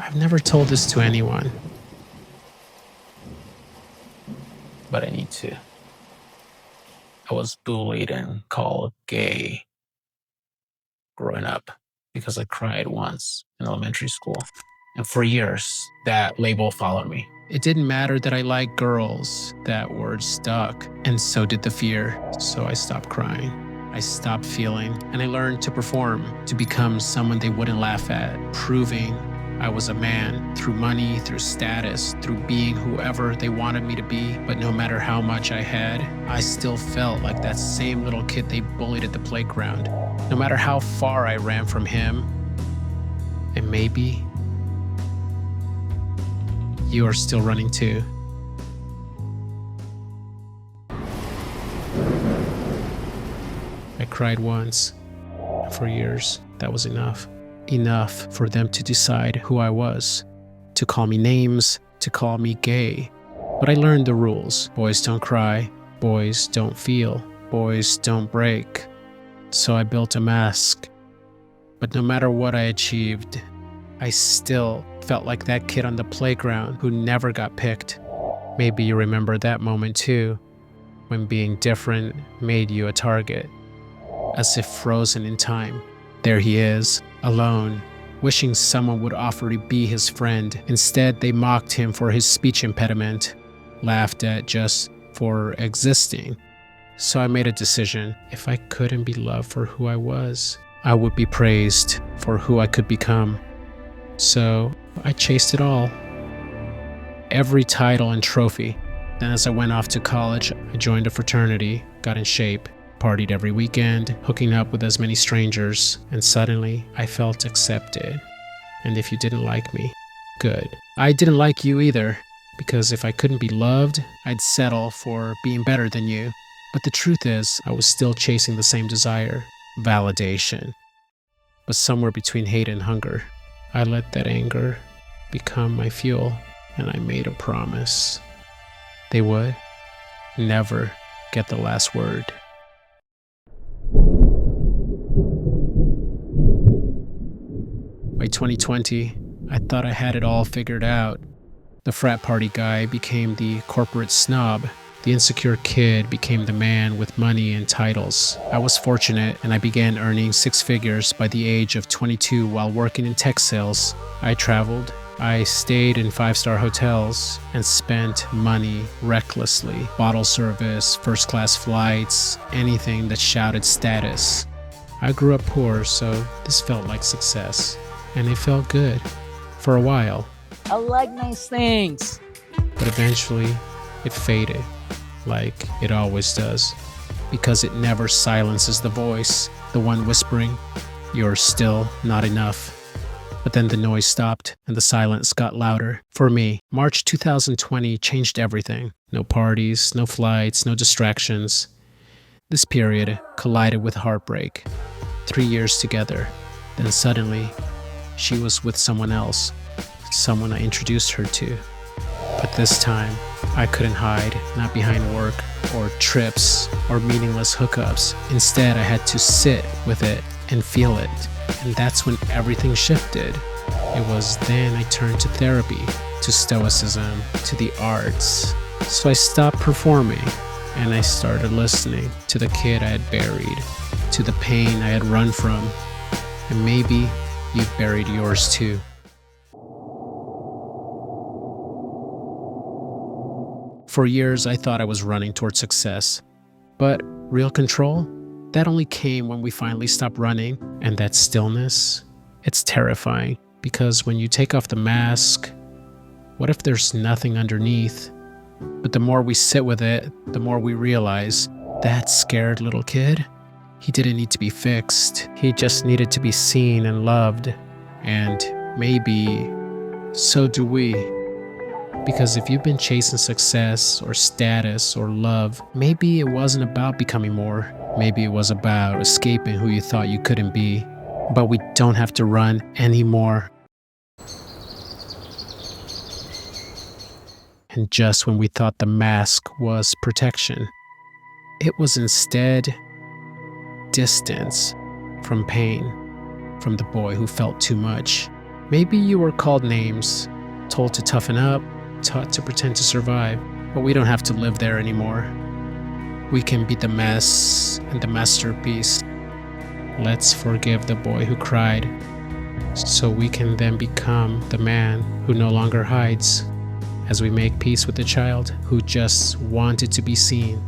I've never told this to anyone, but I need to. I was bullied and called gay growing up because I cried once in elementary school. And for years, that label followed me. It didn't matter that I liked girls, that word stuck, and so did the fear. So I stopped crying. I stopped feeling, and I learned to perform, to become someone they wouldn't laugh at, proving I was a man through money, through status, through being whoever they wanted me to be. But no matter how much I had, I still felt like that same little kid they bullied at the playground. No matter how far I ran from him, and maybe you are still running too. I cried once. For years, that was enough. Enough for them to decide who I was, to call me names, to call me gay. But I learned the rules. Boys don't cry, boys don't feel, boys don't break. So I built a mask. But no matter what I achieved, I still felt like that kid on the playground who never got picked. Maybe you remember that moment too, when being different made you a target. As if frozen in time. There he is, alone, wishing someone would offer to be his friend. Instead, they mocked him for his speech impediment, laughed at just for existing. So I made a decision. If I couldn't be loved for who I was, I would be praised for who I could become. So I chased it all. Every title and trophy. Then as I went off to college, I joined a fraternity, got in shape, partied every weekend, hooking up with as many strangers, and suddenly I felt accepted. And if you didn't like me, good. I didn't like you either, because if I couldn't be loved, I'd settle for being better than you. But the truth is, I was still chasing the same desire, validation. But somewhere between hate and hunger, I let that anger become my fuel, and I made a promise. They would never get the last word. By 2020, I thought I had it all figured out. The frat party guy became the corporate snob. The insecure kid became the man with money and titles. I was fortunate and I began earning six figures by the age of 22 while working in tech sales. I traveled. I stayed in five-star hotels and spent money recklessly. Bottle service, first-class flights, anything that shouted status. I grew up poor, so this felt like success. And it felt good. For a while. I like nice things. But eventually, it faded. Like it always does. Because it never silences the voice. The one whispering, "You're still not enough." But then the noise stopped and the silence got louder. For me, March 2020 changed everything. No parties, no flights, no distractions. This period collided with heartbreak. 3 years together. Then suddenly, she was with someone else, someone I introduced her to. But this time, I couldn't hide, not behind work or trips or meaningless hookups. Instead, I had to sit with it and feel it. And that's when everything shifted. It was then I turned to therapy, to stoicism, to the arts. So I stopped performing and I started listening to the kid I had buried, to the pain I had run from. And maybe you've buried yours too. For years, I thought I was running toward success. But real control? That only came when we finally stopped running. And that stillness? It's terrifying. Because when you take off the mask, what if there's nothing underneath? But the more we sit with it, the more we realize that scared little kid, he didn't need to be fixed. He just needed to be seen and loved. And maybe so do we. Because if you've been chasing success or status or love, maybe it wasn't about becoming more. Maybe it was about escaping who you thought you couldn't be. But we don't have to run anymore. And just when we thought the mask was protection, it was instead distance from pain, from the boy who felt too much. Maybe you were called names, told to toughen up, taught to pretend to survive, but we don't have to live there anymore. We can be the mess and the masterpiece. Let's forgive the boy who cried, so we can then become the man who no longer hides, as we make peace with the child who just wanted to be seen.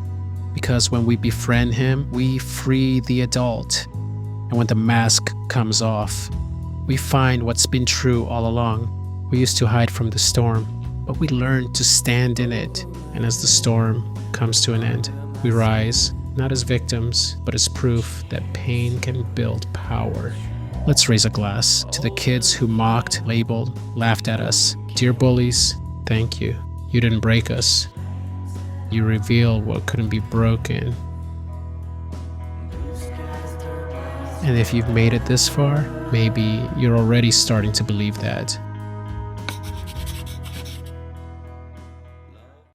Because when we befriend him, we free the adult. And when the mask comes off, we find what's been true all along. We used to hide from the storm, but we learned to stand in it. And as the storm comes to an end, we rise, not as victims, but as proof that pain can build power. Let's raise a glass to the kids who mocked, labeled, laughed at us. Dear bullies, thank you. You didn't break us. You revealed what couldn't be broken. And if you've made it this far, maybe you're already starting to believe that